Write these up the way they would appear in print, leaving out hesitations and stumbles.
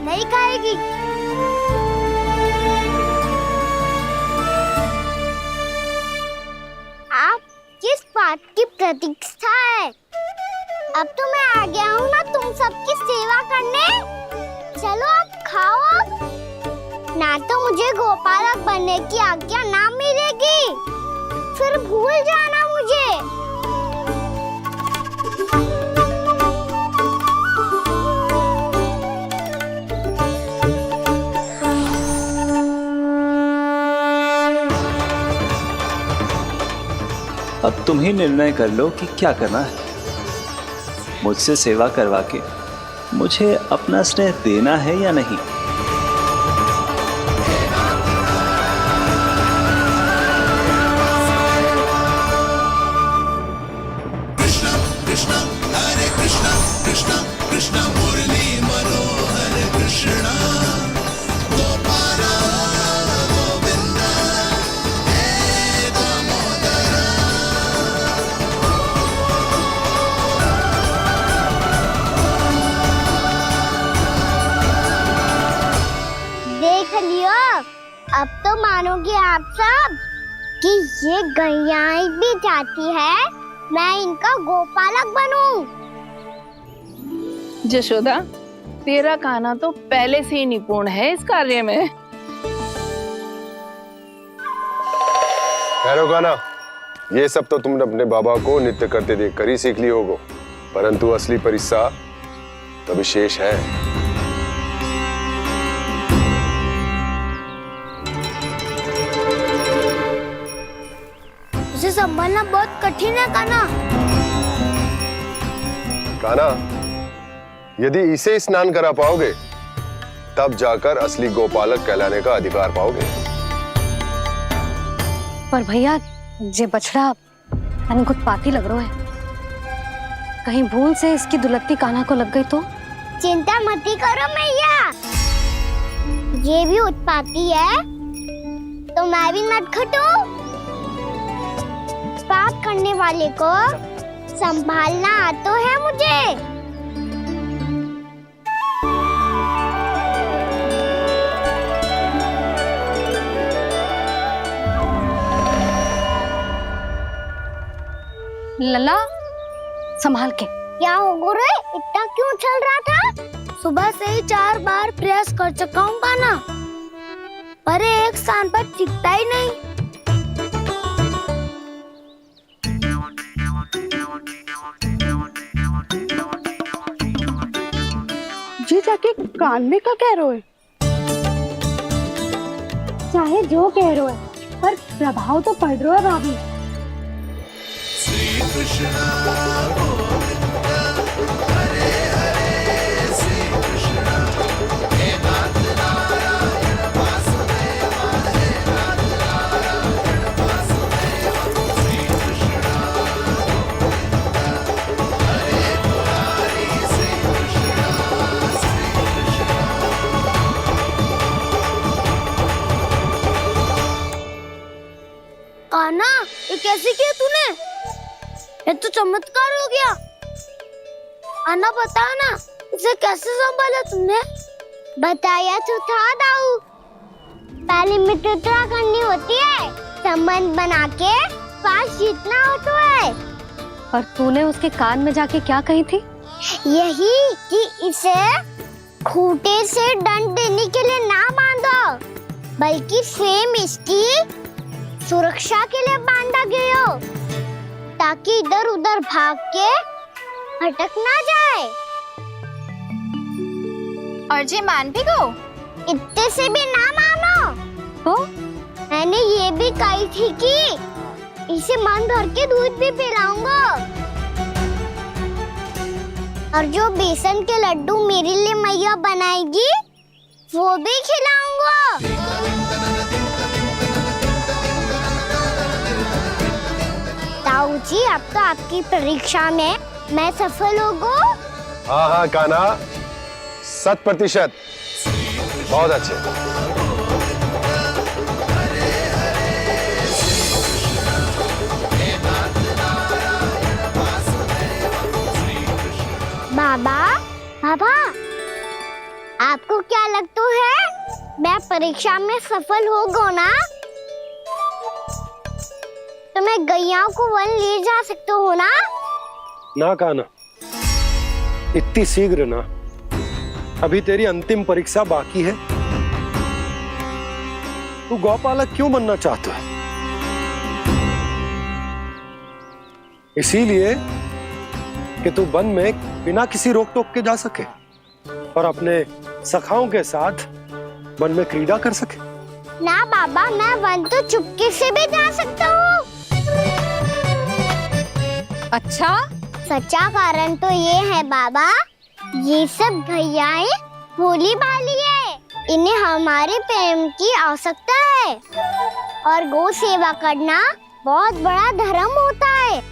नहीं खाएगी। आप किस बात की प्रतीक्षा है? अब तो मैं आ गया हूँ ना तुम सबकी सेवा करने। चलो अब खाओ अब। ना तो मुझे गोपालक बनने की आज्ञा ना मिलेगी, फिर भूल जाना मुझे। अब तुम ही निर्णय कर लो कि क्या करना है। मुझसे सेवा करवा के मुझे अपना स्नेह देना है या नहीं। कृष्णा कृष्णा हरे कृष्णा कृष्णा कृष्णा मुरली मनोहर कृष्णा गोपाला गोविंदा हे दामोदरा। देख लियो, अब तो मानोगे आप सब कि ये गैयाएं भी चाहती है मैं इनका गोपालक बनूं। जशोदा, तेरा कान्हा तो पहले से ही निपुण है इस कार्य में। ठहरो कान्हा, ये सब तो तुमने अपने बाबा को नृत्य करते देखकर ही सीख ली होगो, परंतु असली परिस्सा तो विशेष है। उसे संभालना बहुत कठिन है कान्हा। कान्हा, यदि इसे स्नान करा पाओगे तब जाकर असली गोपालक कहलाने का अधिकार पाओगे। पर भैया, ये बछड़ा उत्पाती लग रहा है। कहीं भूल से इसकी दुलत्ती कान्हा को लग गई तो? चिंता मत करो मैया, ये भी उत्पाती है तो मैं भी नटखट हूँ। पाप करने वाले को संभालना आता है मुझे। लला, संभाल के। क्या हो गुरु, इतना क्यों चल रहा था? सुबह से ही 4 बार प्रयास कर चुका हूँ कान्हा, पर एक स्थान पर टिकता ही नहीं। जी जाके कान में का कह रहे हो? चाहे जो कह रहे हो, पर प्रभाव तो पड़ रहा है भाभी। श्री कृष्णा गोविंदा हरे हरे श्री कृष्णा हे नाथ नारायण वासुदेव हे नाथ नारायण वासुदेव। श्री कृष्णा गोविंदा हरे मुरारी श्री कृष्णा श्री कृष्णा। कान्हा, ये कैसे किया तूने? ये तो चमत्कार हो गया। अन्ना बता ना, इसे कैसे संभाला तुमने? बताया तो था दाऊ, पहले मित्रता करनी होती है, संबंध बना के पास जीतना होता है। पर तूने उसके कान में जाके क्या कही थी? यही कि इसे खूंटे से दंड देने के लिए ना बांधो, बल्कि स्वयं इसकी सुरक्षा के लिए बांधा गया हो, ताकि इधर उधर भाग के भटक ना जाए। और जी मान भी गो? इतने से भी ना मानो तो? मैंने ये भी कही थी कि इसे मन भर के दूध भी पिलाऊंगा, और जो बेसन के लड्डू मेरे लिए मैया बनाएगी वो भी खिलाऊंगा। ताऊ जी, अब तो आपकी परीक्षा में मैं सफल होगा। हाँ हाँ कान्हा, 100%। बहुत अच्छे। बाबा, बाबा, आपको क्या लगता है मैं परीक्षा में सफल हो गो ना तो मैं गैया को वन ले जा सकता हूँ ना? ना कान्हा, इतनी शीघ्र ना, अभी तेरी अंतिम परीक्षा बाकी है। तू गौपालक क्यों बनना चाहता है? इसीलिए कि तू वन में बिना किसी रोक टोक के जा सके और अपने सखाओं के साथ वन में क्रीड़ा कर सके। ना बाबा, मैं वन तो चुपके से भी जा सकता हूँ। अच्छा, सच्चा कारण तो ये है बाबा, ये सब भैयाएं भोली भाली है, इन्हें हमारे प्रेम की आवश्यकता है और गौ सेवा करना बहुत बड़ा धर्म होता है।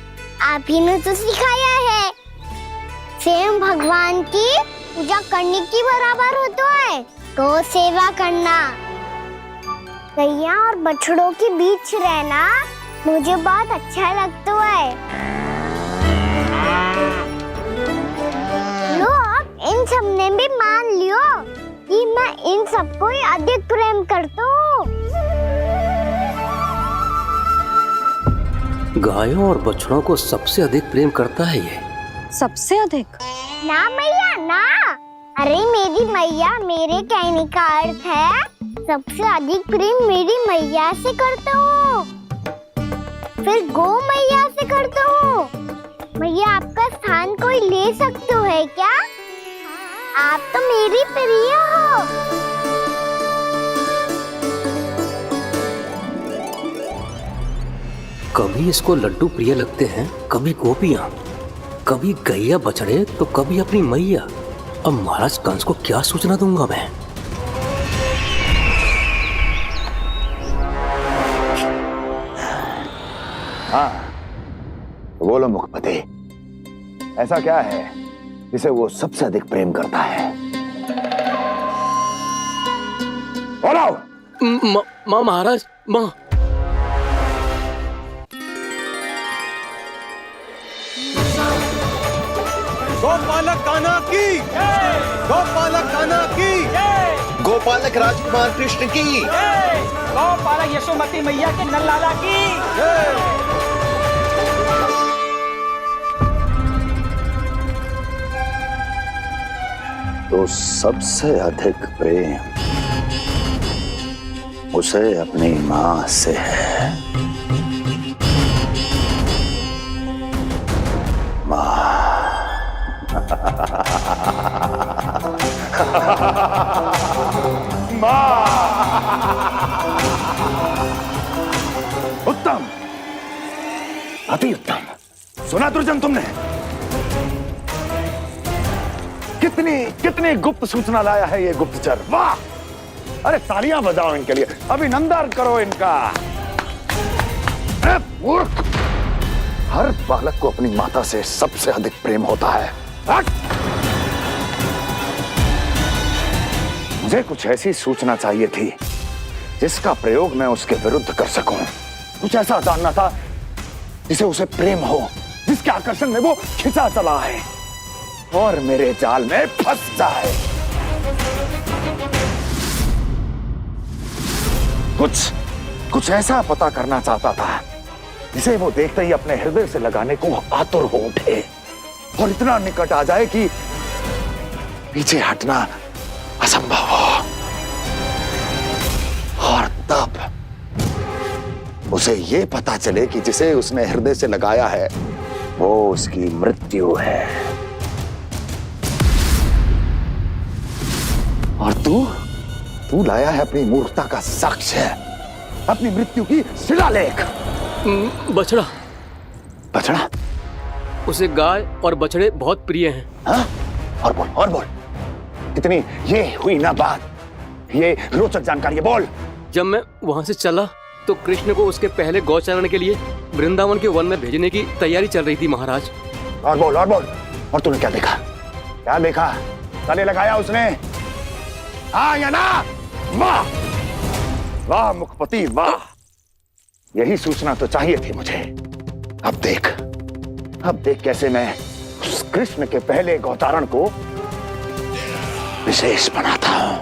आप ही ने तो सिखाया है, स्वयं भगवान की पूजा करने की बराबर होता है गौ सेवा करना। गैया और बछड़ों के बीच रहना मुझे बहुत अच्छा लगता है। लो, इन सब ने भी मान लियो कि मैं इन सबको ही अधिक प्रेम करता हूँ। गायों और बछड़ों को सबसे अधिक प्रेम करता है ये। सबसे अधिक? ना मैया ना, अरे मेरी मैया, मेरे कहने का अर्थ है सबसे अधिक प्रेम मेरी मैया से करता हूँ, फिर गौ मैया से करता हूँ। मैया, आपका स्थान कोई ले सकते है क्या? आप तो मेरी प्रिय हो। कभी इसको लड्डू प्रिय लगते हैं, कभी गोपियां, कभी गैया बछड़े, तो कभी अपनी मैया। अब महाराज कंस को क्या सूचना दूंगा मैं? हाँ, बोलो मुखपति, ऐसा क्या है जिसे वो सबसे अधिक प्रेम करता है? बोलो। माँ महाराज, माँ। गोपालक कान्हा की, गोपालक कान्हा की, गोपालक राजकुमार कृष्ण की, गौपालक यशोमती मैया के नल्लाला की। तो सबसे अधिक प्रेम उसे अपनी मां से है। मां। उत्तम, अति उत्तम। सुना दुर्जन तुमने? कितनी गुप्त सूचना लाया है ये गुप्तचर। वाह! अरे तालियां बजाओ इनके लिए, अभिनंदन करो इनका। मूर्ख! हर बालक को अपनी माता से सबसे अधिक प्रेम होता है। मुझे कुछ ऐसी सूचना चाहिए थी जिसका प्रयोग मैं उसके विरुद्ध कर सकूं। कुछ ऐसा जानना था जिसे उसे प्रेम हो, जिसके आकर्षण में वो खिंचा चला है और मेरे जाल में फंस जाए। कुछ ऐसा पता करना चाहता था जिसे वो देखते ही अपने हृदय से लगाने को आतुर हो उठे और इतना निकट आ जाए कि पीछे हटना असंभव हो। और तब उसे ये पता चले कि जिसे उसने हृदय से लगाया है वो उसकी मृत्यु है। और तू लाया है अपनी मूर्खता का साक्ष्य, अपनी मृत्यु की शिलालेख। बछड़ा। बछड़ा? उसे गाय और बछड़े बहुत प्रिय हैं। हाँ? और बोल। इतनी ये हुई ना बात, ये रोचक जानकारी बोल। जब मैं वहां से चला तो कृष्ण को उसके पहले गौचारण के लिए वृंदावन के वन में भेजने की तैयारी चल रही थी महाराज। और बोल। और तूने क्या देखा? गले लगाया उसने? हाँ या ना? वाह मुखपति वाह, यही सूचना तो चाहिए थी मुझे। अब देख कैसे मैं उस कृष्ण के पहले गौतारण को विशेष बनाता हूं।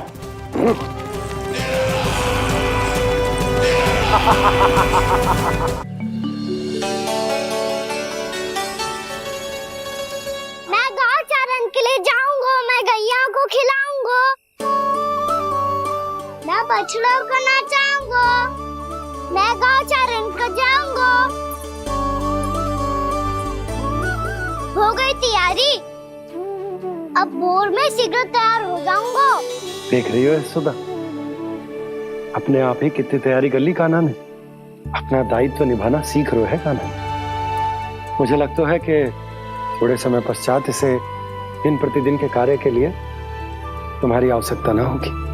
मैं गांव चारण के लिए जाऊंगा, मैं गैया को खिलाऊंगा, मैं बछड़ों को नचाऊंगा, मैं गांव चारण को जाऊंगा। हो गई तैयारी, अब भोर में शीघ्र तैयार हो जाऊंगा। देख रही हो सुधा, अपने आप ही कितनी तैयारी कर ली कान्हा ने। अपना दायित्व निभाना सीख रहे है कान्हा। मुझे लगता है कि थोड़े समय पश्चात इसे दिन प्रतिदिन के कार्य के लिए तुम्हारी आवश्यकता ना होगी।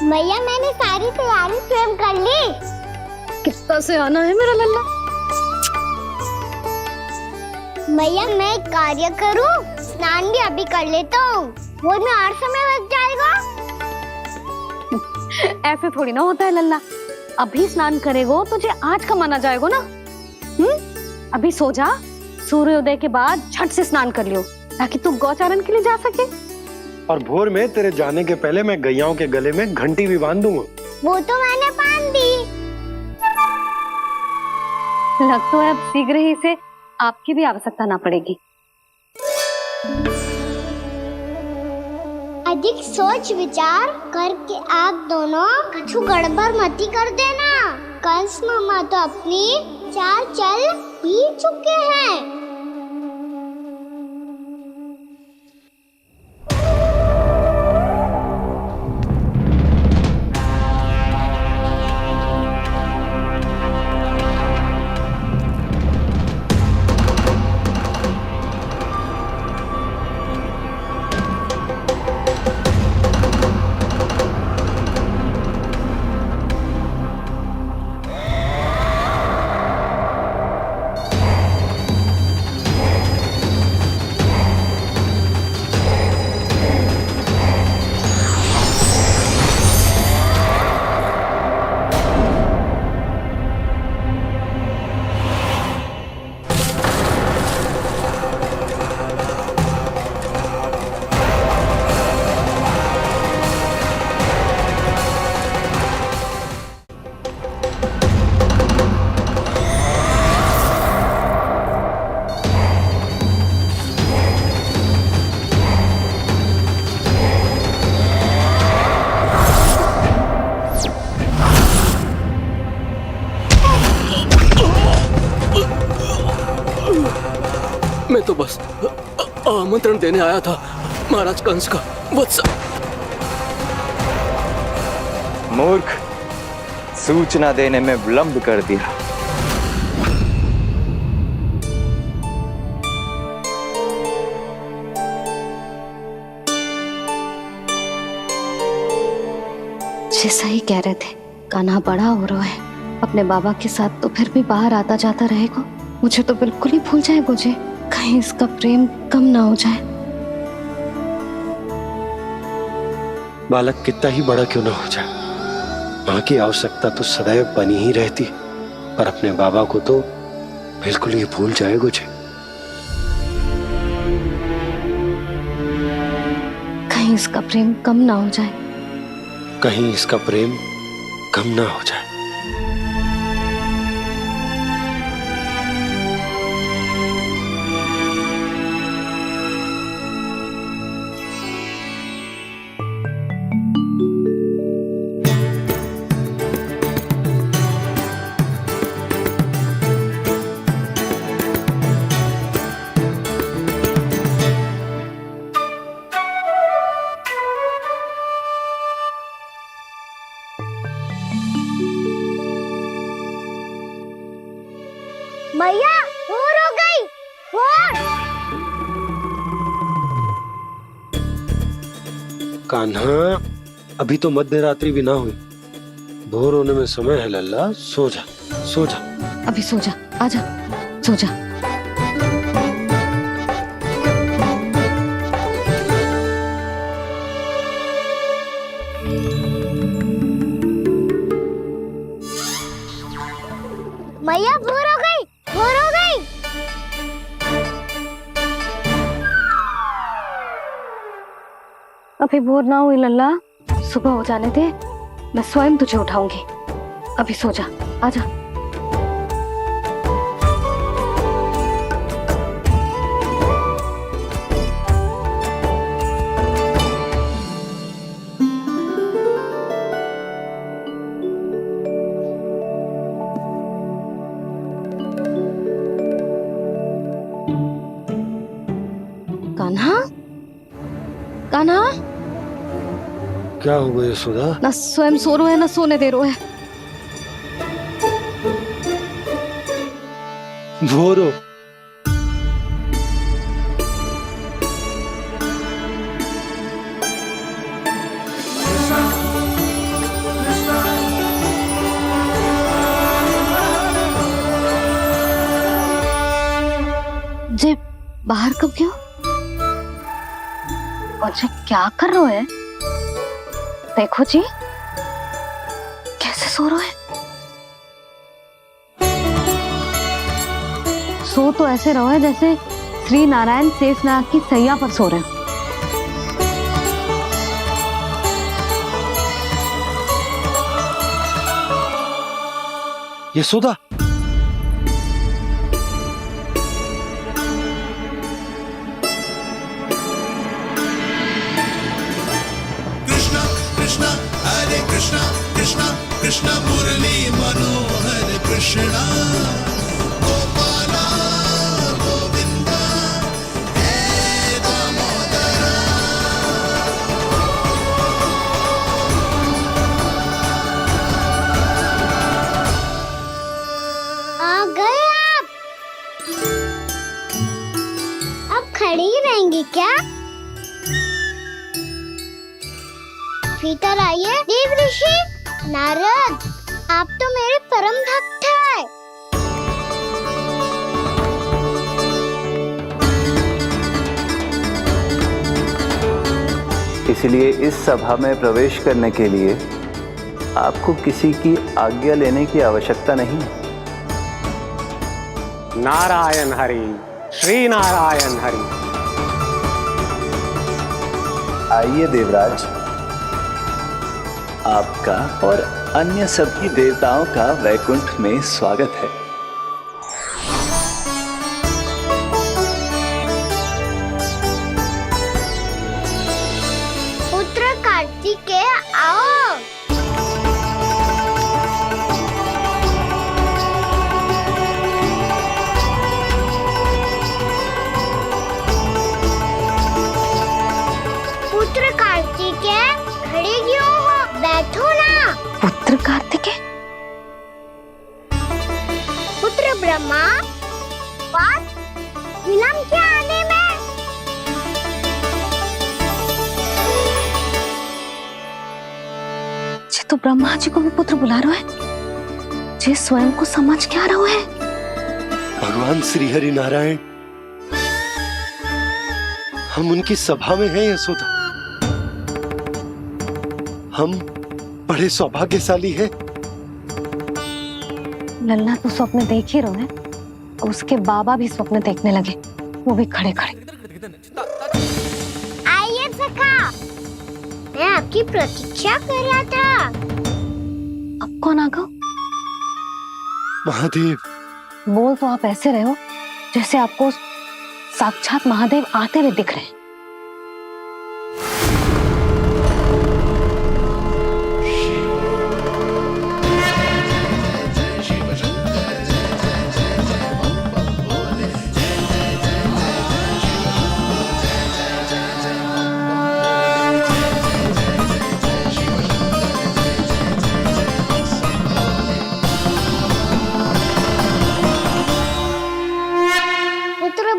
भैया मैंने सारी तैयारी स्वयं कर ली। कितना से आना है मेरा लल्ला? भैया मैं एक कार्य करूं, स्नान भी अभी कर लेता हूँ, वो में और समय लग जाएगा। ऐसे थोड़ी ना होता है लल्ला, अभी स्नान करेगो तुझे आज का माना जाएगा ना। अभी सो जा, सूर्योदय के बाद झट से स्नान कर लियो ताकि तू गौचारण के लिए जा सके। और भोर में तेरे जाने के पहले मैं गैयाओं के गले में घंटी भी बांध दूंगा। वो तो मैंने बांध दी। लग तो है अब शीघ्र ही से आपकी भी आवश्यकता ना पड़ेगी। अधिक सोच विचार करके आप दोनों कछु गड़बड़ मती कर देना। कंस मामा तो अपनी चाल चल ही चुके हैं। मैं तो बस आमंत्रण देने आया था महाराज कंस का। वत्स मूर्ख, सूचना देने में विलंब कर दिया। जैसा ही कह रहे थे, कान्हा बड़ा हो रहा है, अपने बाबा के साथ तो फिर भी बाहर आता जाता रहेगा। मुझे तो बिल्कुल ही भूल जाएगा मुझे, कहीं इसका प्रेम कम ना हो जाए। बालक कितना ही बड़ा क्यों ना हो जाए, माँ की आवश्यकता तो सदैव बनी ही रहती, पर अपने बाबा को तो बिल्कुल ही भूल जाए मुझे। कहीं इसका प्रेम कम ना हो जाए, कहीं इसका प्रेम कम ना हो जाए। भैया भोर हो गई, भोर। कान्हा, अभी तो मध्य रात्रि भी ना हुई, भोर होने में समय है लल्ला। सो जा, सो जा। अभी सो जा, आजा, सो जा। अभी भोर ना हुई लल्ला, सुबह हो जाने दे, मैं स्वयं तुझे उठाऊंगी। अभी सो जा, आजा। कान्हा, कान्हा, क्या हो गया यशोदा? ना स्वयं सो रहे है ना सोने दे रहे है। भोरो जे बाहर कब क्यों? और जे क्या कर रहे है? देखो जी कैसे सो रहे हैं। सो तो ऐसे रहो है जैसे श्री नारायण शेषनाग की सैया पर सो रहे हैं। यशोदा, कृष्ण मुरली मनोहर कृष्णा गोपाला गोविंदा हे दामोदरा। आ गए आप? अब खड़ी ही रहेंगी क्या? भीतर आइए। देव ऋषि नारद, आप तो मेरे परम भक्त हैं। इसलिए इस सभा में प्रवेश करने के लिए आपको किसी की आज्ञा लेने की आवश्यकता नहीं है। नारायण हरि, श्री नारायण हरि। आइए देवराज, आपका और अन्य सभी देवताओं का वैकुंठ में स्वागत है। पुत्र कार्तिकेय आओ। पुत्र कार्तिकेय खड़े क्यों हो? बैठो ना। पुत्र कार्तिकेय, पुत्र ब्रह्मा, बात विलंब क्या आने में? जे तो ब्रह्मा जी को भी पुत्र बुला रहे है, जे स्वयं को समझ क्या रहे है। भगवान श्री हरि नारायण, हम उनकी सभा में हैं यशोदा। हम बड़े सौभाग्यशाली हैं। लल्ला तो स्वप्न देख ही रहे हैं, उसके बाबा भी स्वप्न देखने लगे, वो भी खड़े खड़े। आइए सखा, मैं आपकी प्रतीक्षा कर रहा था। अब कौन आ गया? महादेव। बोल तो आप ऐसे रहे हो जैसे आपको साक्षात महादेव आते हुए दिख रहे हैं।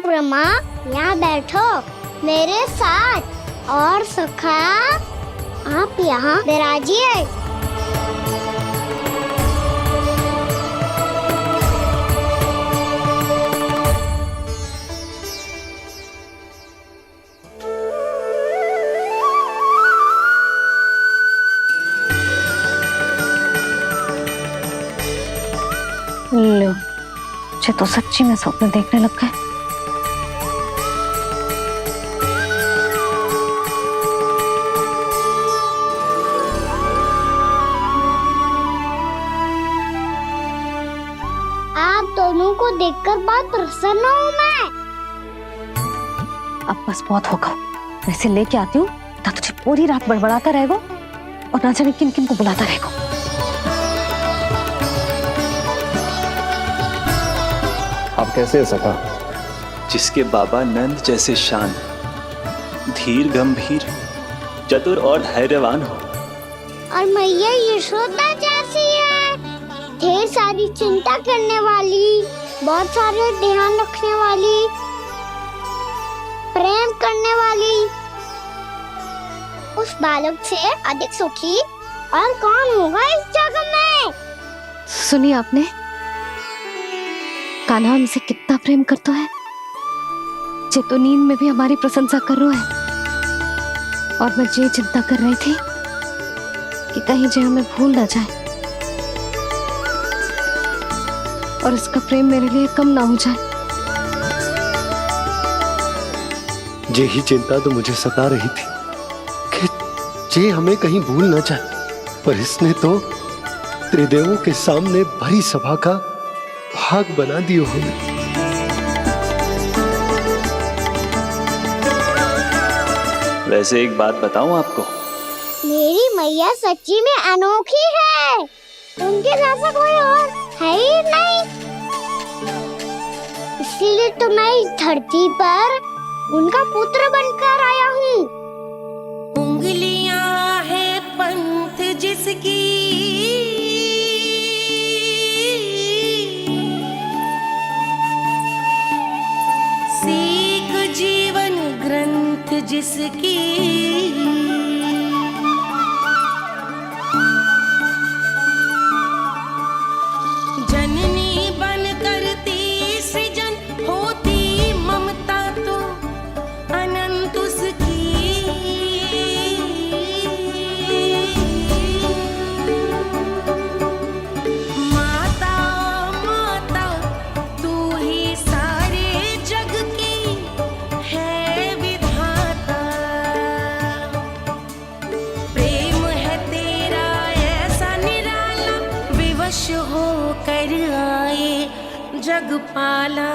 ब्रह्मा, यहाँ बैठो मेरे साथ। और सखा, आप यहाँ विराजिए। लो, मुझे तो सच्ची में स्वप्न देखने लग गए। बहुत प्रसन्न हूँ मैं। अब बस बहुत होगा, वैसे लेके आती हूँ ना, तुझे पूरी रात बड़बड़ाता रहेगा और ना जाने किन किन को बुलाता रहेगा। आप कैसे सका? जिसके बाबा नंद जैसे शान, धीर गंभीर, चतुर और धैर्यवान हो, और मैया यशोदा जैसी है, ढेर सारी चिंता करने वाली, बहुत सारे ध्यान रखने वाली, प्रेम करने वाली। उस बालक से अधिक सुखी और कौन होगा इस जगत में? सुनिए आपने, कान्हा हमसे कितना प्रेम करता है, जे तो नींद में भी हमारी प्रशंसा कर रहा है। और मैं ये चिंता कर रही थी कि कहीं जे हमें भूल ना जाए और इसका प्रेम मेरे लिए कम ना हो जाए। यही चिंता तो मुझे सता रही थी कि जे हमें कहीं भूल ना जाए, पर इसने तो त्रिदेवों के सामने भरी सभा का भाग बना दियो हमें। वैसे एक बात बताऊं आपको, मेरी मैया सच्ची में अनोखी है, उनके जैसा कोई और है ही नहीं। इसीलिए तो मैं इस धरती पर उनका पुत्र बनकर आया हूँ। उंगलियां है पंथ जिसकी, सीख जीवन ग्रंथ जिसकी, जननी बन करती सृजन होती ममता तो अनंत उसकी। माता माता तू ही सारे जग की है विधाता, प्रेम है तेरा ऐसा निराला, विवश हो कर आए जग पाला।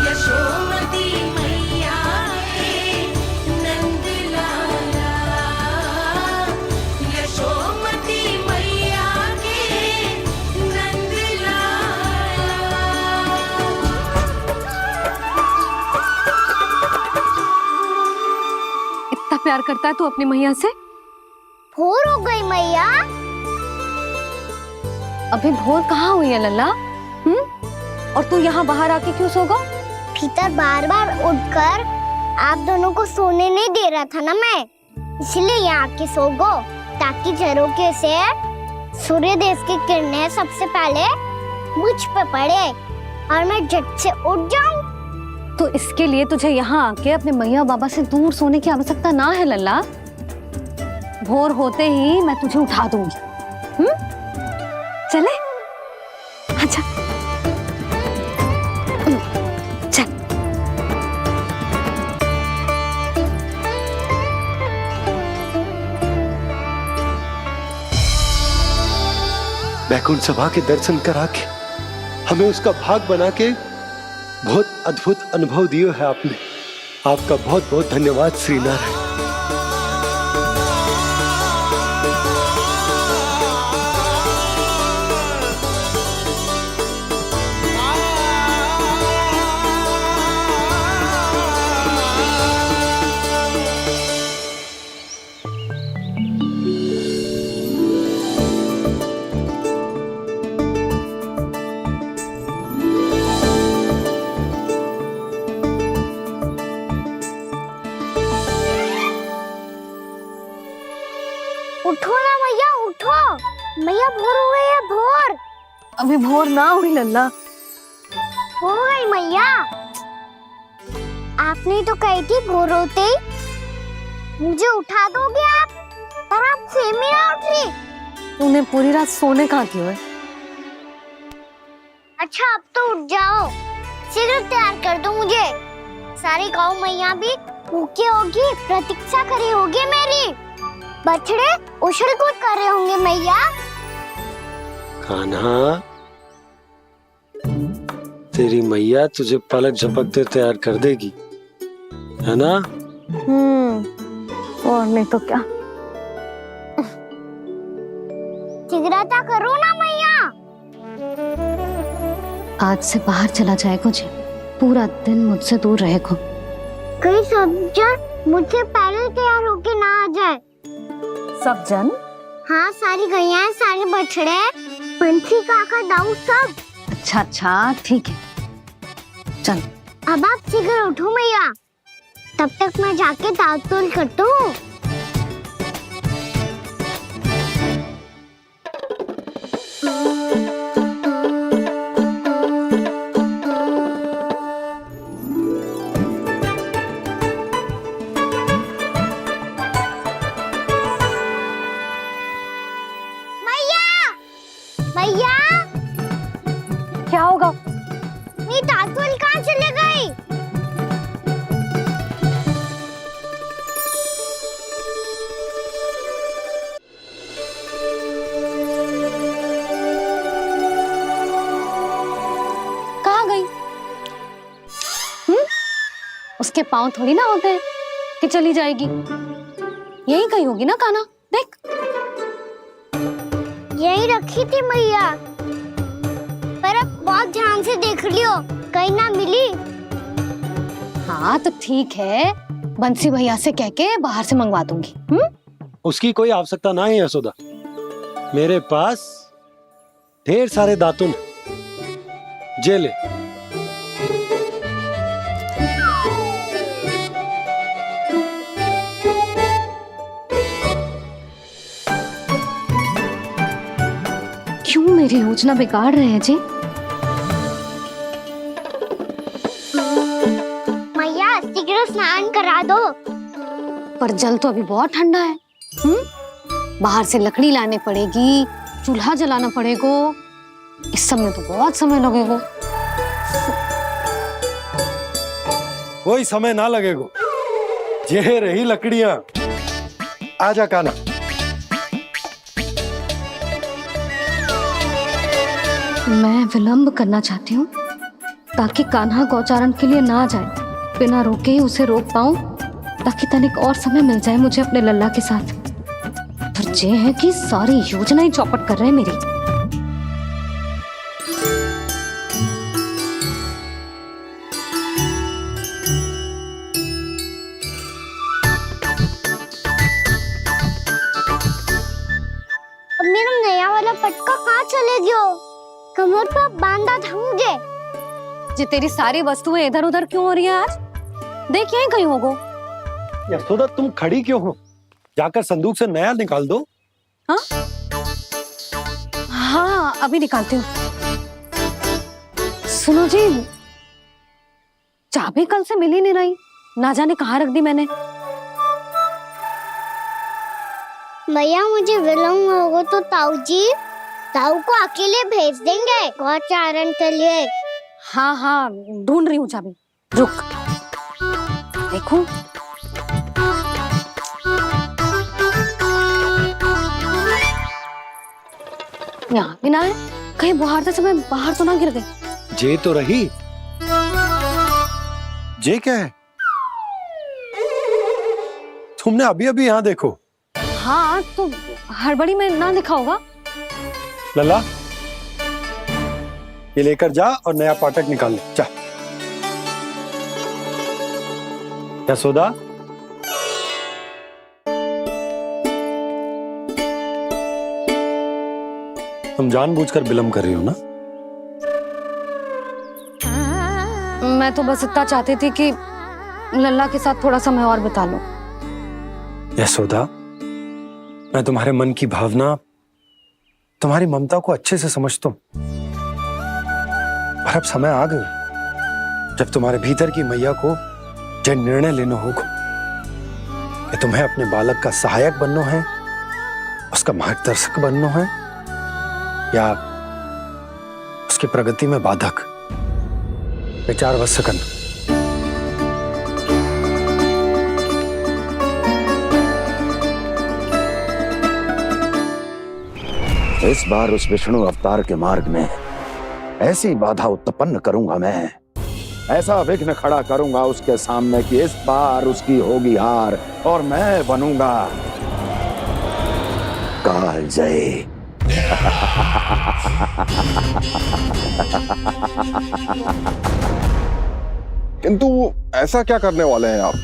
यशोमती मैया के नंद लाला, यशोमती मैया के नंद लाला। इतना प्यार करता है तू अपनी मैया से? भोर हो गई मैया। अभी भोर कहाँ हुई है लल्ला? और तू यहाँ बाहर आके क्यों सो गया? भीतर बार बार उठकर आप दोनों को सोने नहीं दे रहा था ना मैं, इसलिए यहाँ आके सो गो, ताकि झरोखे से सूर्य देव की किरणें सबसे पहले मुझ पे पड़े और मैं झट से उठ जाऊं। तो इसके लिए तुझे यहाँ आके अपने मैया बाबा से दूर सोने की आवश्यकता ना है लल्ला। भोर होते ही मैं तुझे उठा दूंगी। चले? अच्छा चल। वैकुंठ सभा के दर्शन करा के हमें उसका भाग बना के बहुत अद्भुत अनुभव दियो है आपने। आपका बहुत बहुत धन्यवाद श्रीनारायण। उठो ना मैया, उठो। मैया भोर हो गई है, भोर। अभी भोर ना हुई लल्ला। हो गई मैया। आपने तो कही थी भोर होते ही मुझे उठा दोगे आप, पर आप सेम ही ना उठ रही। तूने पूरी रात सोने कहाँ की है? अच्छा अब तो उठ जाओ, शीघ्र तैयार कर दो मुझे। सारी गाँव मैया भी भूखी होगी, प्रतीक्षा करी होगी मेरी। बछड़े उछल कूद कर रहे होंगे मैया। कान्हा, तेरी मैया तुझे पलक झपकते तैयार कर देगी, है ना? और नहीं तो क्या। जिगराता करो ना मैया। आज से बाहर चला जाएगा जी, पूरा दिन मुझसे दूर रहेगा। कहीं सब जन मुझसे पहले तैयार होके ना आ जाए। सब जन? हाँ, सारी गैया, सारे बछड़े, पंछी, काका, दाऊ, सब। अच्छा अच्छा, ठीक है, चल। अब आप शीघ्र उठो मैया, तब तक मैं जाके दांत तोल करता हूँ। मैया, क्या होगा? मेरी दांत तोल कहाँ चले गई? कहाँ गई? उसके पाँव थोड़ी ना होते हैं कि चली जाएगी। यही कहीं होगी ना कान्हा, देख। यही रखी थी मैया, पर अब बहुत ध्यान से देख लियो, कहीं ना मिली। हाँ तो ठीक है, बंसी भैया से कह के बाहर से मंगवा दूंगी। उसकी कोई आवश्यकता ना है यशोदा, मेरे पास ढेर सारे दातुन, जे ले। क्यों मेरी योजना बिगाड़ रहे हैं जी? मैया शीघ्र स्नान करा दो। पर जल तो अभी बहुत ठंडा है। बाहर से लकड़ी लाने पड़ेगी, चूल्हा जलाना पड़ेगा, इस सब में तो बहुत समय लगेगा। कोई समय ना लगेगा, ये रही लकड़ियां। आजा कान्हा। मैं विलंब करना चाहती हूँ ताकि कान्हा गौचारण के लिए ना जाए, बिना रोके ही उसे रोक पाऊं, ताकि तनिक और समय मिल जाए मुझे अपने लल्ला के साथ। पर ये है कि सारी योजना ही चौपट कर रहे हैं मेरी। अब मेरा नया वाला पटका कहाँ चले गयो? कमर पर बांधा था मुझे। जे तेरी सारी वस्तुएं इधर उधर क्यों हो रही है आज? देख यहीं कहीं होगो। यशोदा तुम खड़ी क्यों हो? जाकर संदूक से नया निकाल दो। हाँ हाँ, अभी निकालती हूँ। सुनो जी, चाबी कल से मिल ही नहीं रही, ना जाने कहाँ रख दी मैंने। भैया मुझे विलम्ब होगा तो ताऊ को अकेले भेज देंगे गौचारण के लिए। हाँ हाँ, ढूंढ रही हूँ चाबी, रुक। देखूं। यहाँ भी ना है, कहीं बुहारते समय बाहर तो ना गिर गई। जे तो रही। जे क्या है? तुमने अभी अभी यहाँ देखो। हाँ तो हड़बड़ी में ना दिखा होगा। लल्ला, ये लेकर जा और नया पाठक निकाल ले, जा। यशोदा, तुम जानबूझकर विलंब कर रही हो ना? मैं तो बस इतना चाहती थी कि लल्ला के साथ थोड़ा समय और बिता लूं। यशोदा, मैं तुम्हारे मन की भावना, तुम्हारी ममता को अच्छे से समझता हूं, पर अब समय आ गया जब तुम्हारे भीतर की मैया को यह निर्णय लेना होगा कि तुम्हें अपने बालक का सहायक बनना है, उसका मार्गदर्शक बनना है, या उसकी प्रगति में बाधक। विचार अवश्य करना। इस बार उस विष्णु अवतार के मार्ग में ऐसी बाधा उत्पन्न करूंगा मैं, ऐसा विघ्न खड़ा करूंगा उसके सामने कि इस बार उसकी होगी हार और मैं बनूंगा कालजयी। किंतु ऐसा क्या करने वाले हैं आप?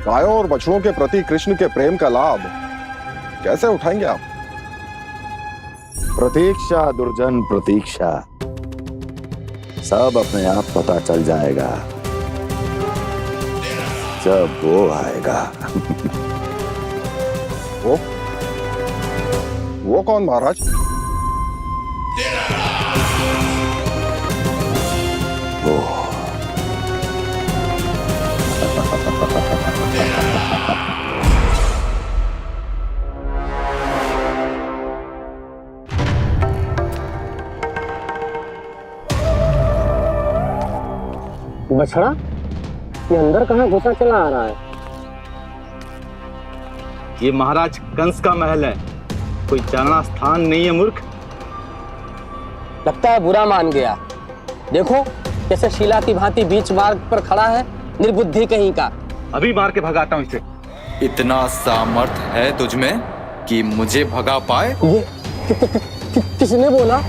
गायों और बछड़ों के प्रति कृष्ण के प्रेम का लाभ कैसे उठाएंगे आप? प्रतीक्षा दुर्जन प्रतीक्षा, सब अपने आप पता चल जाएगा जब वो आएगा। वो कौन महाराज? वो बछड़ा, ये अंदर कहाँ घुसा चला आ रहा है? ये महाराज कंस का महल है, कोई चारणा स्थान नहीं है मूर्ख। लगता है बुरा मान गया। देखो कैसे शीला की भांति बीच मार्ग पर खड़ा है, निर्बुद्धि कहीं का। अभी मार के भगाता हूँ इसे। इतना सामर्थ है तुझमें कि मुझे भगा पाए? ये किसने बोला?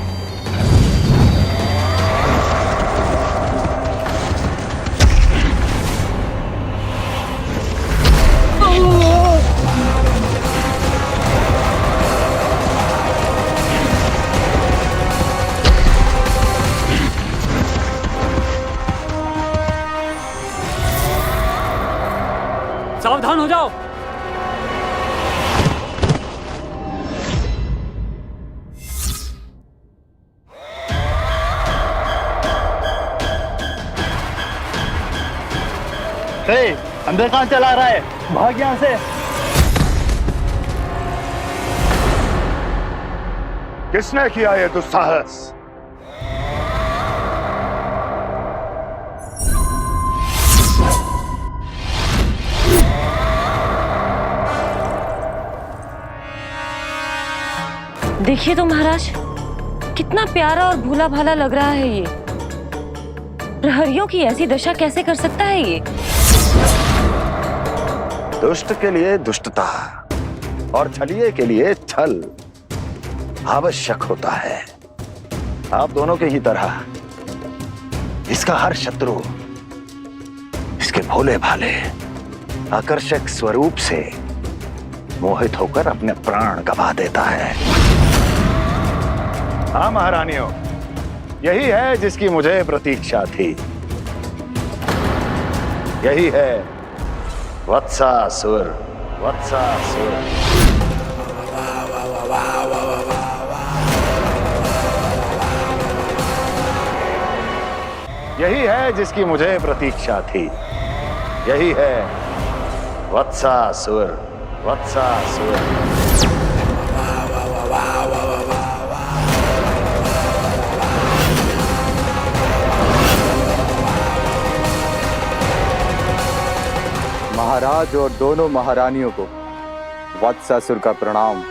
सावधान हो जाओ। अंदर कहाँ चला रहा है? भाग यहाँ से। किसने किया ये दुस्साहस? देखिए तो महाराज, कितना प्यारा और भोला भाला लग रहा है ये। प्रहरियों की ऐसी दशा कैसे कर सकता है ये? दुष्ट के लिए दुष्टता और छलिए के लिए छल आवश्यक होता है। आप दोनों के ही तरह इसका हर शत्रु इसके भोले भाले आकर्षक स्वरूप से मोहित होकर अपने प्राण गंवा देता है। हाँ महारानियों, यही है जिसकी मुझे प्रतीक्षा थी। यही है वत्सासुर। वत्सासुर यही है जिसकी मुझे प्रतीक्षा थी। यही है वत्सासुर। वत्सासुर महाराज और दोनों महारानियों को वत्सासुर का प्रणाम।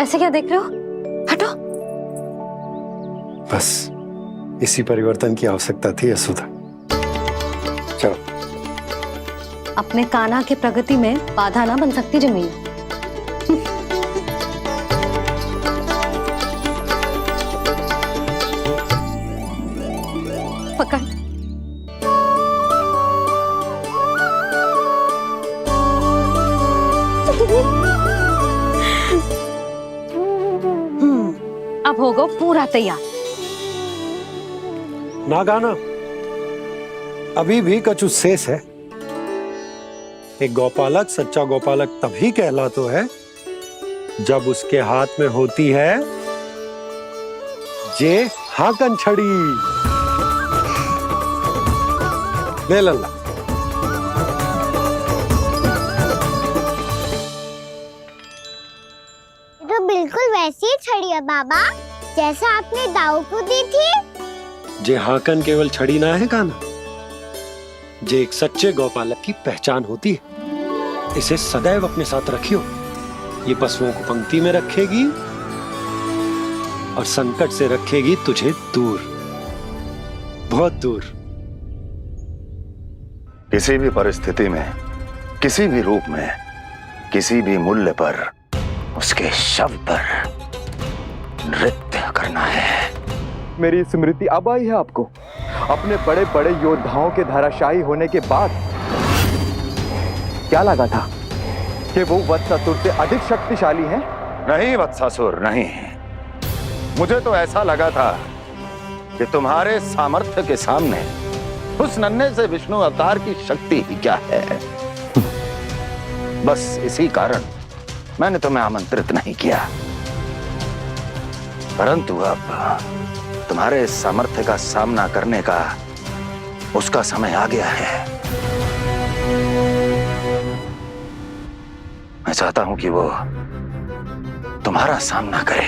ऐसे क्या देख रहे हो? हटो। बस इसी परिवर्तन की आवश्यकता थी यशोदा। चलो। अपने कान्हा के प्रगति में बाधा ना बन सकती जमीन। पकड़। अब होगा पूरा तैयार। ना गाना, अभी भी कछु शेष है। एक गौपालक सच्चा गौपालक तभी कहलाता है जब उसके हाथ में होती है जे हाकन छड़ी। ले लल्ला। तो बिल्कुल वैसी ही छड़ी है बाबा। जैसा आपने दाऊ को दी थी। जे हाकन केवल छड़ी ना है कान्हा, जे एक सच्चे गौपालक की पहचान होती है। इसे सदैव अपने साथ रखियो। ये पशुओं को पंक्ति में रखेगी और संकट से रखेगी तुझे दूर, बहुत दूर। किसी भी परिस्थिति में, किसी भी रूप में, किसी भी मूल्य पर उसके शव पर नृत्य करना है। मेरी स्मृति अब आई है आपको? अपने बड़े बड़े योद्धाओं के धराशायी होने के बाद क्या लगा था कि वो वत्सासुर से अधिक शक्तिशाली हैं? नहीं वत्सासुर, नहीं। मुझे तो ऐसा लगा था कि तुम्हारे सामर्थ्य के सामने उस नन्हे से विष्णु अवतार की शक्ति ही क्या है। बस इसी कारण मैंने तुम्हें आमंत्रित नहीं किया। परंतु अब तुम्हारे सामर्थ्य का सामना करने का उसका समय आ गया है। मैं चाहता हूं कि वो तुम्हारा सामना करे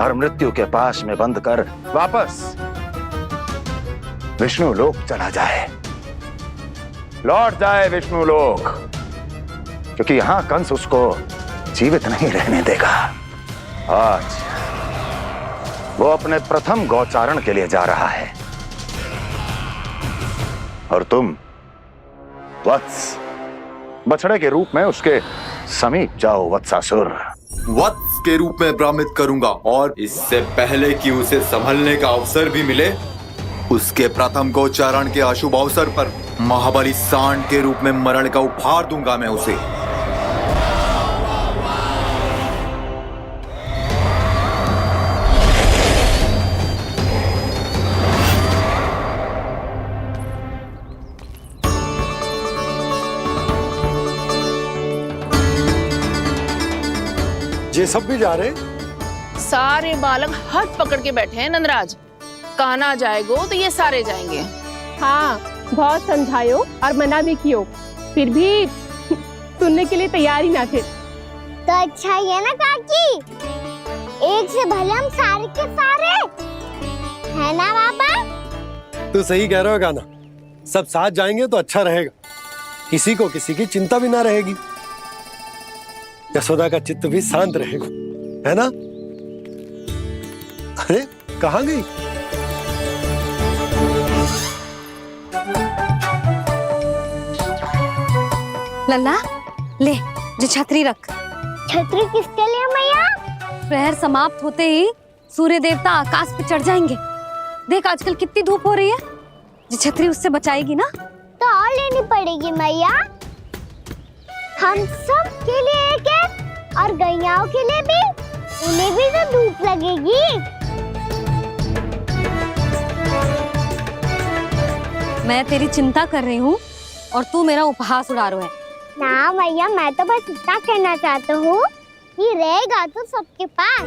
और मृत्यु के पास में बंद कर वापस विष्णु लोक चला जाए, लौट जाए विष्णु लोक, क्योंकि यहां कंस उसको जीवित नहीं रहने देगा। आज वो अपने प्रथम गौचारण के लिए जा रहा है और तुम वत्स, बछड़े के रूप में उसके समीप जाओ वत्सासुर। वत्स के रूप में भ्रमित करूंगा और इससे पहले कि उसे संभलने का अवसर भी मिले, उसके प्रथम गोचारण के अशुभ अवसर पर महाबली सांड के रूप में मरण का उपहार दूंगा मैं उसे। ये सब भी जा रहे? सारे बालक हाथ पकड़ के बैठे हैं नंदराज। कान्हा जाएगो तो ये सारे जाएंगे। हाँ, बहुत समझायो और मना भी कियो, फिर भी सुनने के लिए तैयार ही ना थे। तो अच्छा ही है ना काकी, एक से भले हम सारे के सारे, है ना पापा? तू सही कह रहे हो कान्हा, सब साथ जाएंगे तो अच्छा रहेगा, किसी को किसी की चिंता भी ना रहेगी, यशोदा का चित्त भी शांत रहेगा, है ना? अरे कहाँ गई? लल्ला ले, जो छतरी रख। छतरी किसके लिए मैया? प्रहर समाप्त होते ही सूर्य देवता आकाश पे चढ़ जाएंगे। देख आजकल कितनी धूप हो रही है, जो छतरी उससे बचाएगी ना। तो और लेनी पड़ेगी मैया, हम सब के लिए एक एक, और गैयाओं के लिए भी, उन्हें भी तो धूप लगेगी। मैं तेरी चिंता कर रही हूँ और तू मेरा उपहास उड़ा रहा है। ना भैया, मैं तो बस इतना कहना चाहता हूँ कि रहेगा तो सबके पास,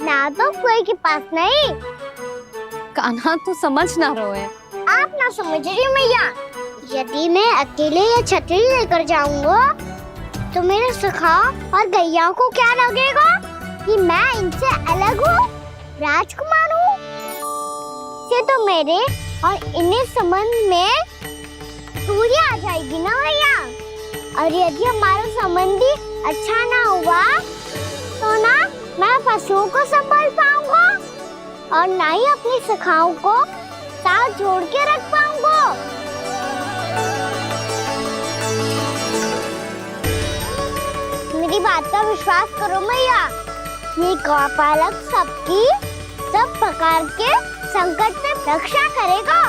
ना तो कोई के पास नहीं। कान्हा तू समझ ना रहो है। आप ना समझ रही मैया, यदि मैं अकेले ये छतरी लेकर जाऊंगा तो मेरे सखा और गैया को क्या लगेगा कि मैं इनसे अलग हूँ, राजकुमार हूँ। ये तो मेरे और इन्हें संबंध में दूरी आ जाएगी ना भैया। और यदि हमारा संबंध ही अच्छा ना हुआ तो ना मैं पशुओं को संभाल पाऊंगा और ना ही अपनी सखाओं को साथ जोड़ के रख पाऊंगा। मेरी बात का विश्वास करो मैया, ये गौपालक सबकी सब प्रकार के संकट से रक्षा करेगा।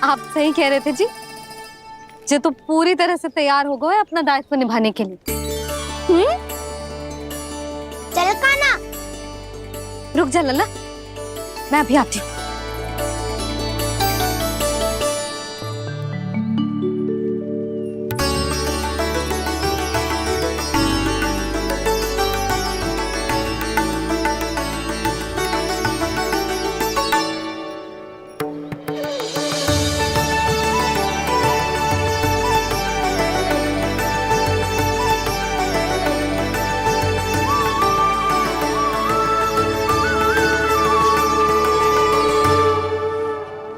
आप सही कह रहे थे जी, जो तो पूरी तरह से तैयार हो गए अपना दायित्व निभाने के लिए। चल कान्हा, रुक जा लल्ला, मैं अभी आती हूँ।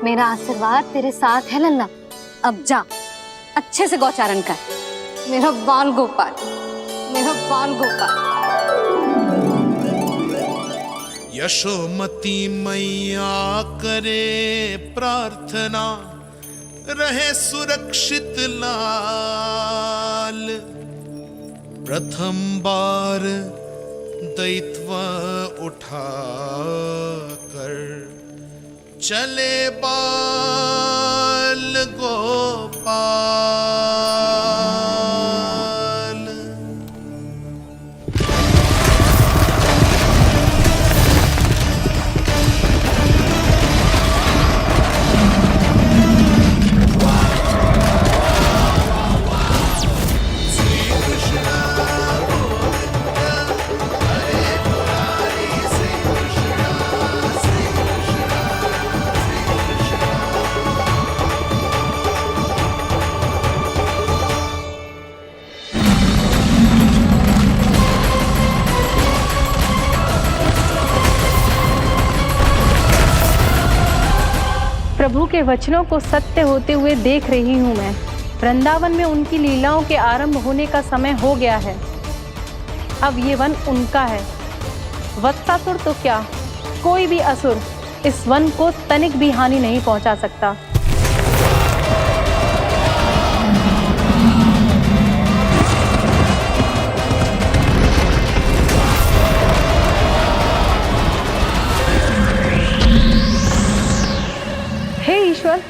मेरा आशीर्वाद तेरे साथ है लल्ला। अब जा, अच्छे से गौचारण कर। मेरा बाल गोपाल, मेरा बाल गोपाल। यशोमती मैया करे प्रार्थना, रहे सुरक्षित लाल। प्रथम बार दैत्व उठा कर चले बाल गोपाल। प्रभु के वचनों को सत्य होते हुए देख रही हूँ मैं। वृंदावन में उनकी लीलाओं के आरंभ होने का समय हो गया है। अब ये वन उनका है। वत्सासुर तो क्या, कोई भी असुर इस वन को तनिक भी हानि नहीं पहुंचा सकता। हे ईश्वर,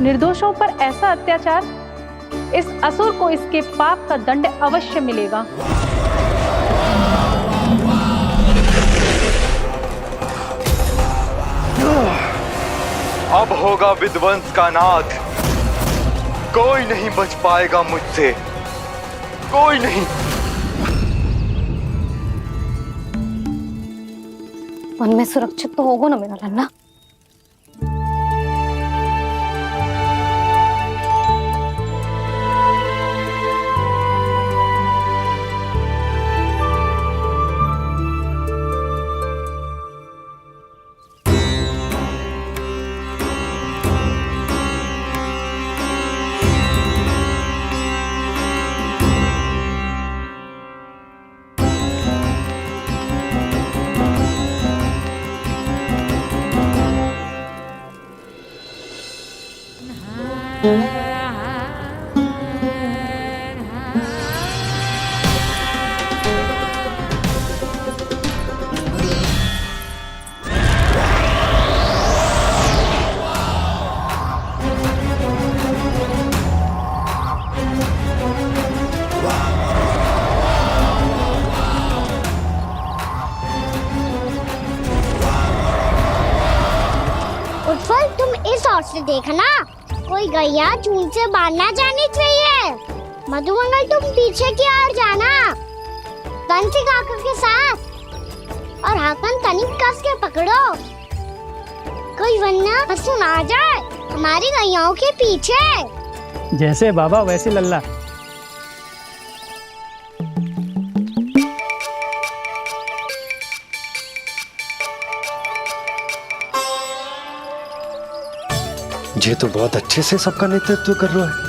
निर्दोषों पर ऐसा अत्याचार, इस असुर को इसके पाप का दंड अवश्य मिलेगा। अब होगा विध्वंस का नाद। कोई नहीं बच पाएगा मुझसे, कोई नहीं। वन में सुरक्षित तो होगा ना मेरा लल्ला? उत्पल, तुम इस ओर से देखना, कोई गैया चून से बाहर ना जानी चाहिए। मधुमंगल, तुम पीछे की ओर जाना, कंसी काका के साथ। और हाकन तनिक कस के पकड़ो, कोई वरना पशु ना आ जाए हमारी गैयाओं के पीछे। जैसे बाबा वैसे लल्ला। ये तो बहुत अच्छे से सबका नेतृत्व कर रहा है।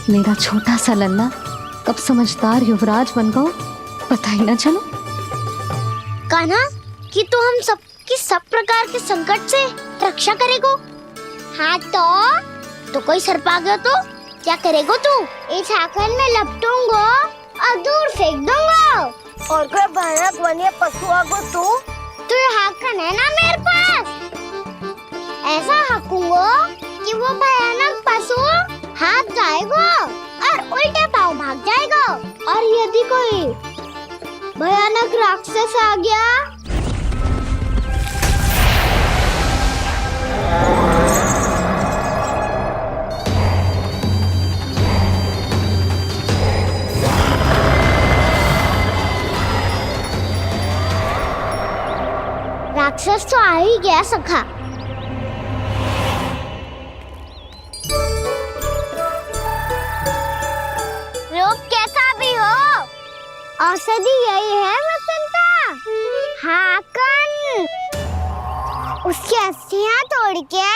मेरा छोटा सा लल्ला कब समझदार युवराज बन गो, पता ही ना चलो। कान्हा, कि तू हम सबकी सब प्रकार के संकट से रक्षा करेगो। हाँ तो कोई सर्प आ गया तो क्या करेगो तू? इस हाकन में लपटूंगो और दूर फेंक दूंगा। और कोई भयानक वन्य पशु आगो तो ये हाकन है ना मेरे पास, ऐसा हाकूंगो कि वो भयानक पशु हाथ जाएगा और उल्टे पाँव भाग जाएगा। और यदि कोई भयानक राक्षस आ गया राक्षस तो आ ही गया सखा। औषधि यही है वतन का, हाकन। उसकी अस्थियां तोड़ के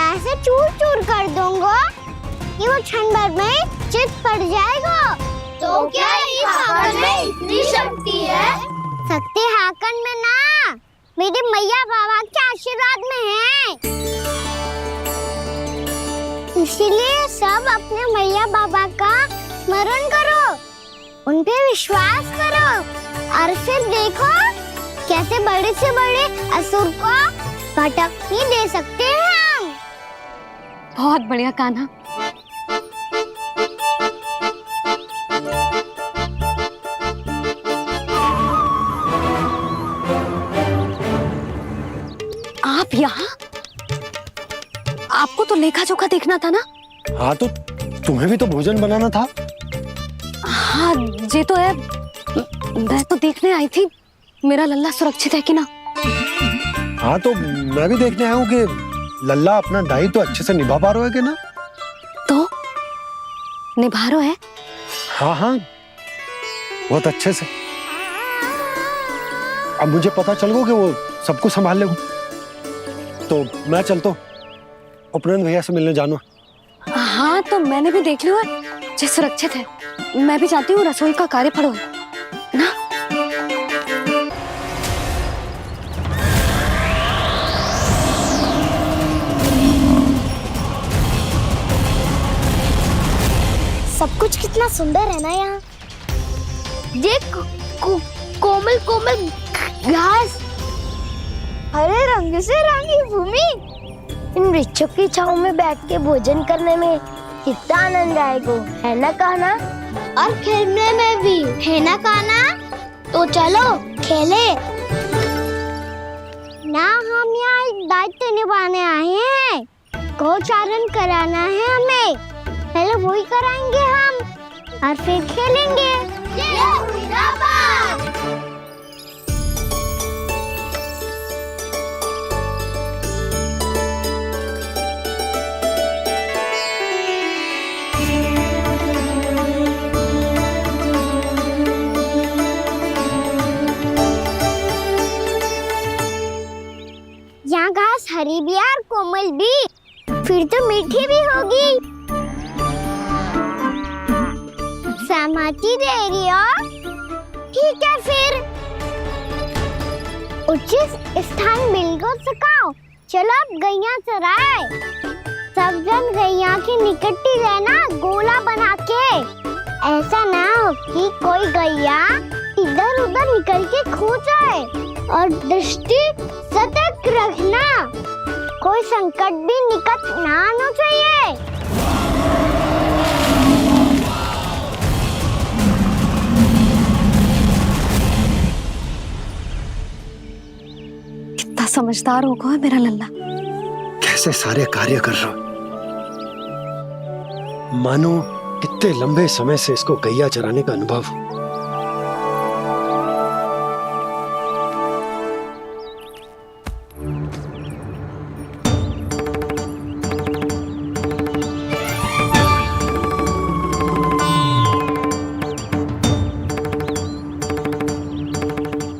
ऐसे चूर चूर कर दूंगा कि वो क्षण भर में चित पड़ जाएगा। तो क्या इस हाकन में इतनी शक्ति है? शक्ति हाकन में ना, मेरी मैया बाबा के आशीर्वाद में है। इसीलिए सब अपने मैया बाबा का स्मरण करो, उन पे विश्वास करो और फिर देखो कैसे बड़े से बड़े असुर को भटकने दे सकते हैं हम। बहुत बढ़िया कान्हा। आप यहाँ? आपको तो लेखा जोखा देखना था ना? हाँ तो तुम्हें भी तो भोजन बनाना था। हाँ ये तो है, मैं तो देखने आई थी मेरा लल्ला सुरक्षित है कि ना। हाँ तो मैं भी देखने आया हूँ कि लल्ला अपना दायित्व तो अच्छे से निभा पा रहा है कि ना। तो निभा रहा है? हाँ हाँ बहुत अच्छे से। अब मुझे पता चल गया कि वो सब कुछ संभाल लेगा। तो मैं चलता हूँ, उपनंद भैया से मिलने जाना। हाँ तो मैंने भी देख लिया है, जो सुरक्षित है। मैं भी चाहती हूँ रसोई का कार्य पड़ो ना। सब कुछ कितना सुंदर है ना यहाँ। देख कोमल कोमल घास, हरे रंग से रंगी भूमि। इन वृक्षों की छांव में बैठ के भोजन करने में कितना आनंद आएगा, है ना कान्हा? और खेलने में भी, है ना कान्हा? तो चलो खेले ना। हम यहाँ एक दायित्व निभाने आए हैं, गोचारण कराना है हमें। पहले वही कराएंगे हम और फिर खेलेंगे। यहाँ घास हरी भी और कोमल भी, फिर तो मीठी भी होगी। सहमति दे रही हो? ठीक है फिर उचित स्थान बिल्कुल सुखाओ। चलो अब गैया चराए। सब जन गैया के निकट ही रहना, गोला बना के। ऐसा ना हो कि कोई गैया इधर उधर निकल के खो जाए। और दृष्टि सतर्क रखना, कोई संकट भी निकट ना आना चाहिए। कितना समझदार होगा है मेरा लल्ला। कैसे सारे कार्य कर रहा, मानो कितने लंबे समय से इसको गैया चराने का अनुभव हो।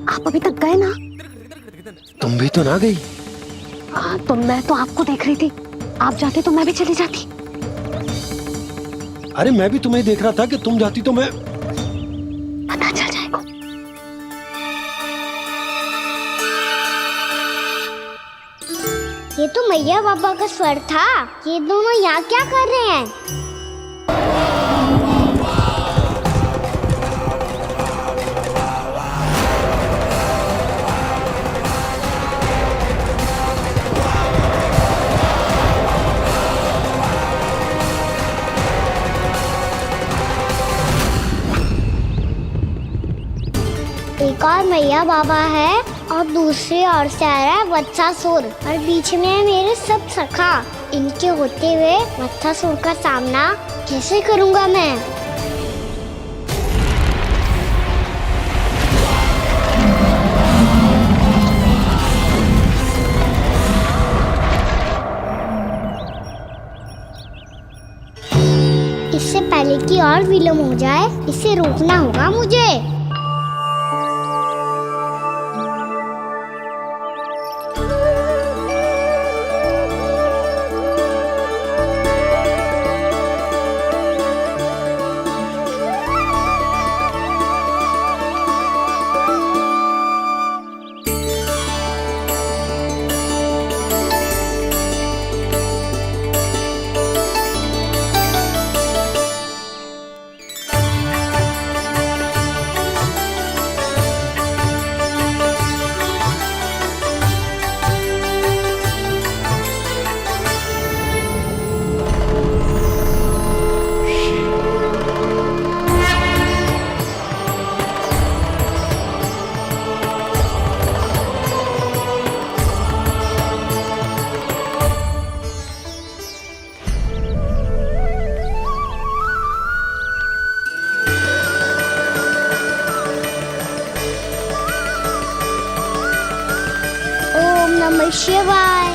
आप अभी तक गए ना? तुम भी तो ना गई। तो मैं तो आपको देख रही थी, आप जाते तो मैं भी चली जाती। अरे मैं भी तुम्हें देख रहा था कि तुम जाती तो मैं। पता चल जाएगा। ये तो मैया बाबा का स्वर था। ये दोनों यहाँ क्या कर रहे हैं? एक और मैया बाबा है और दूसरी ओर से आ रहा है वत्सासुर, और बीच में है मेरे सब सखा। इनके होते हुए वत्सासुर का सामना कैसे करूंगा मैं? इससे पहले कि और विलम्ब हो जाए, इसे रोकना होगा मुझे। शिवाय।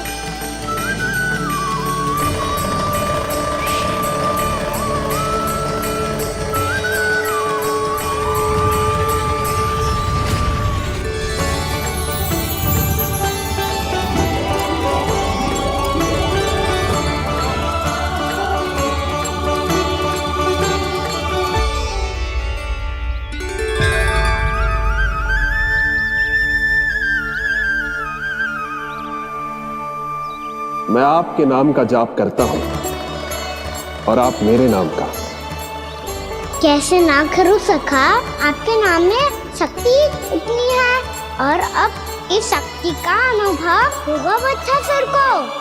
मैं आपके नाम का जाप करता हूं और आप मेरे नाम का। कैसे ना करूं सखा, आपके नाम में शक्ति इतनी है और अब इस शक्ति का अनुभव होगा बच्चा को।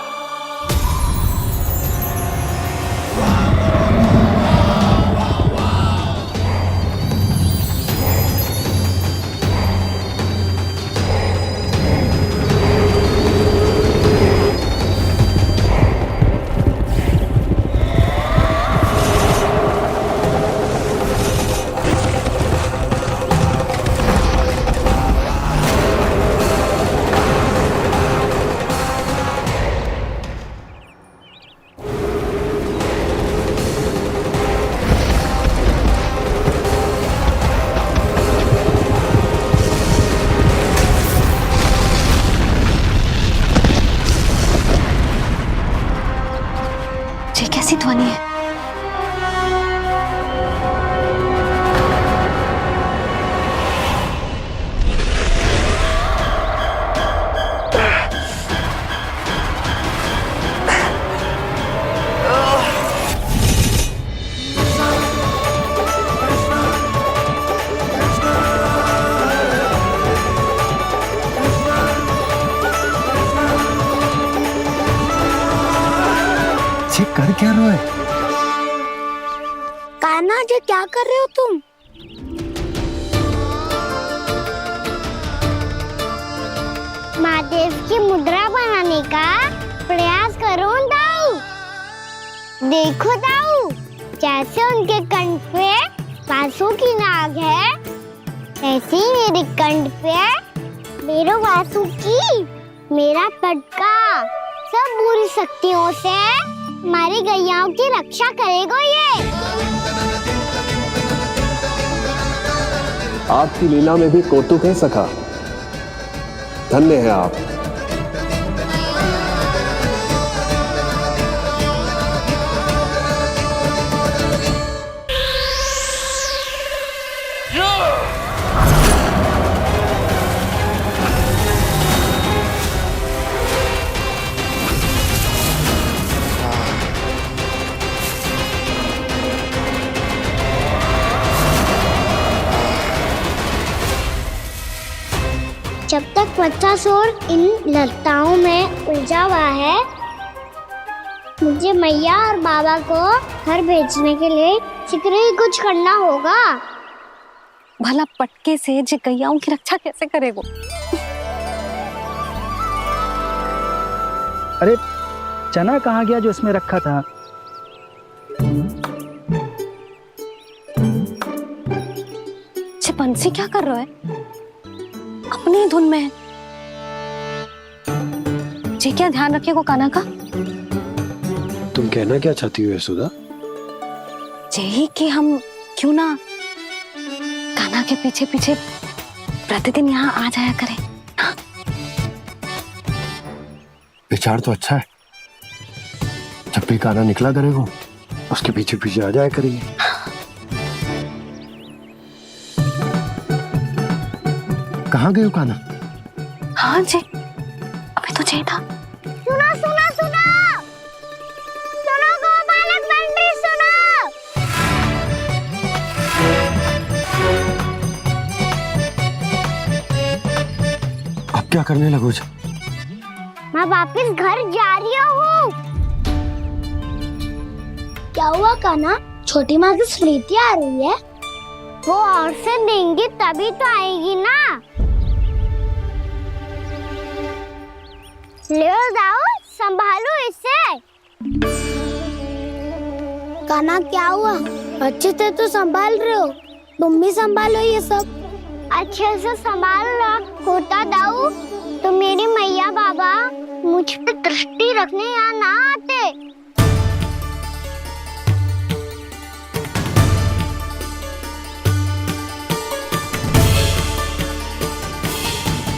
कैसी ध्वनि है? कर क्या रहे हो? कान्हा जी क्या कर रहे हो तुम? महादेव की मुद्रा बनाने का प्रयास करो दाऊ। देखो दाऊ, जैसे उनके कंठ पे वासु की नाग है, ऐसे ही मेरे कंठ पे मेरे वासु की मेरा पटका सब बुरी शक्तियों से हमारी गैयाओं की रक्षा करेगा ये। आपकी लीला में भी कौतुक है सखा, धन्य है आप। जब तक बच्चासुर इन लताओं में उलझा हुआ है, मुझे मैया और बाबा को घर भेजने के लिए शीघ्र ही कुछ करना होगा। भला पटके से जे गैयाओं की रक्षा कैसे करेगो? अरे चना कहाँ गया जो इसमें रखा था? बंसी क्या कर रहा है? अपनी धुन में है। जी क्या ध्यान रखिएगा कान्हा का। तुम कहना क्या चाहती हो यशोदा? यही कि हम क्यों ना कान्हा के पीछे पीछे प्रतिदिन यहाँ आ जाया करें। हाँ? विचार तो अच्छा है। जब भी कान्हा निकला करेगा उसके पीछे पीछे आ जाया करेंगे। कहाँ गए हो कान्हा? हाँ जी, अभी तो चाहिए था। सुनो सुनो सुनो सुनो गोपालक बंटी सुनो। अब क्या करने लगो? मैं वापस घर जा रही हूँ। क्या हुआ कान्हा? छोटी माँ की स्मृति आ रही है। वो और से देंगी तभी तो आएगी ना। ले जाओ, संभालो इसे। कान्हा क्या हुआ? अच्छे से तो संभाल रहे हो, तुम भी संभालो ये सब। अच्छे से संभालना होता दाऊ तो मेरी मैया बाबा मुझ पे दृष्टि रखने यहाँ ना आते।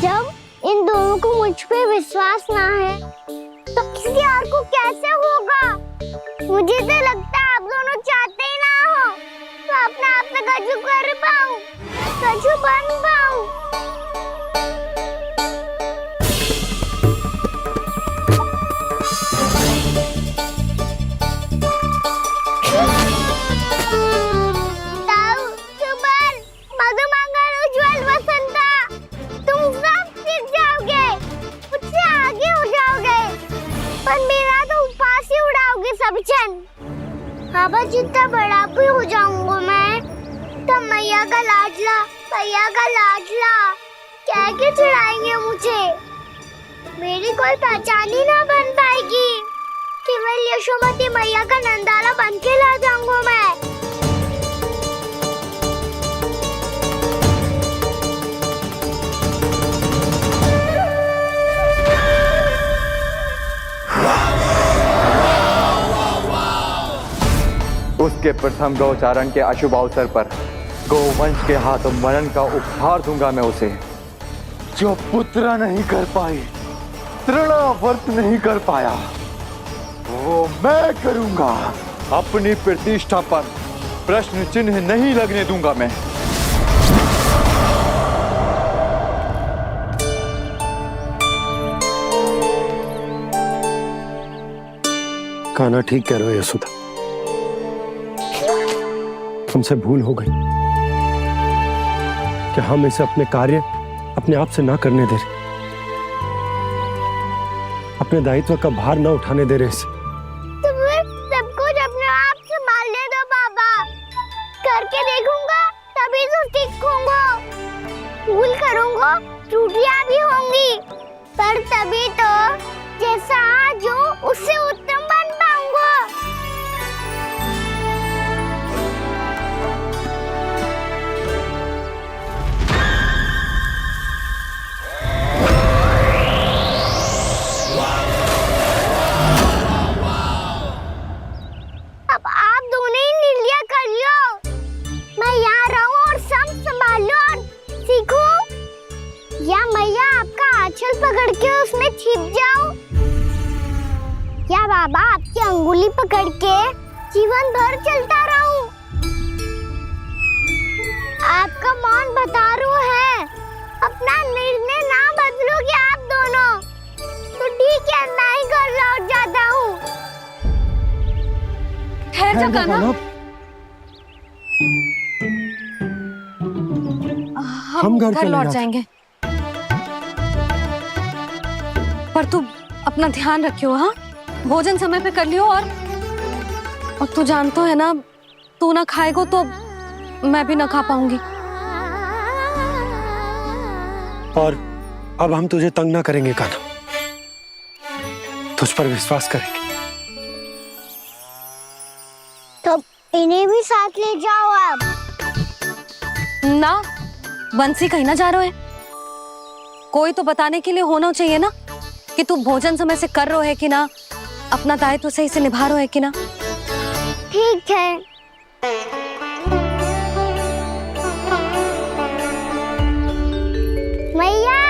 जब इन दोनों को मुझ पे विश्वास ना है तो किसी और को कैसे होगा? मुझे तो लगता है आप दोनों चाहते ही ना हो तो अपने आप में गजू कर पाऊं, गजू बन पाऊं। ताऊ, सुबल, मधुमंगल, उज्जवल, वसंता, तुम सब सीख जाओगे, मुझसे आगे हो जाओगे, पर मेरा तो उपवास ही उड़ाओगे सब जन। बाबा जितना बड़ा भी हो जाऊंगा मैं, तब मैया का लाडला, भैया का लाडला कह के चिढ़ाएंगे मुझे। मेरी कोई पहचान ही ना बन पाएगी, केवल यशोमती मैया का नंदाला बन के ला जाऊंगा मैं। उसके प्रथम गौचारण के अशुभ अवसर पर गोवंश के हाथों मरण का उपहार दूंगा मैं उसे। जो पुत्र नहीं कर पाई, तृणावर्त नहीं कर पाया, वो मैं करूंगा। अपनी प्रतिष्ठा पर प्रश्न चिन्ह नहीं लगने दूंगा मैं। कान्हा ठीक कह रहे हो यशोदा, हमसे भूल हो गई कि हम इसे अपने कार्य अपने आप से ना करने दे रहे, अपने दायित्व का भार ना उठाने दे रहे इसे। तो फिर सब कुछ अपने आप से संभालने दो बाबा, करके देखूंगा तभी तो सीखूंगा। भूल करूंगा, त्रुटियां भी होंगी, पर तभी तो जैसा आज हूँ उससे उत्तम बन पाऊंगा। अब आप दोनों ही निर्णय कर लो, मैं यहाँ रहूं और सब संभालूं और सीखूं, या मैया आपका आंचल पकड़ के उसमें छिप जाऊं, या बाबा आपकी अंगुली पकड़ के जीवन भर चलता रहूं। आपका मौन बतारू है, अपना निर्णय ना बदलोगे आप दोनों तो ठीक है, मैं ही घर लौट जाता हूँ। ठहर जा कान्हा, हम घर लौट जाएंगे, पर तू अपना ध्यान रखियो। हाँ, भोजन समय पे कर लियो, और तू जानतो है ना, तू ना खाएगो तो मैं भी ना खा पाऊंगी। और अब हम तुझे तंग ना करेंगे कान्हा, तुझ पर विश्वास करेंगे। तो इन्हें भी साथ ले जाओ आप। ना, बंसी कहीं ना जा रहे है, कोई तो बताने के लिए होना चाहिए ना कि तू भोजन समय से कर रहे है कि ना, अपना दायित्व सही से निभा रहे है कि ना। ठीक है। मैया,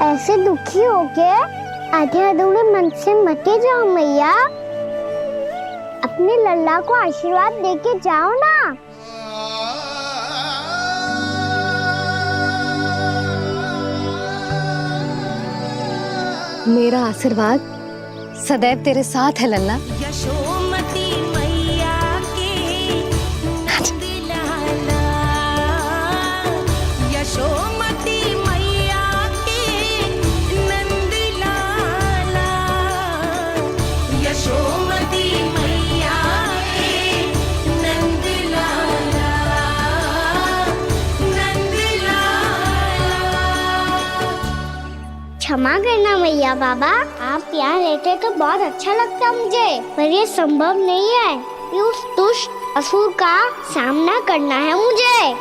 ऐसे दुखी हो के आधे अधूरे मन से मत जाओ मैया, अपने लल्ला को आशीर्वाद देके जाओ ना। मेरा आशीर्वाद सदैव तेरे साथ है लल्ला। यशोमती मैया के नंद लाला, यशोमती मैया के नंद लाला, यशोमती मैया के नंद लाला, नंद लाला। क्षमा करना मैया बाबा, आप यहाँ रहते तो बहुत अच्छा लगता मुझे, पर ये संभव नहीं है। ये उस दुष्ट असुर का सामना करना है मुझे।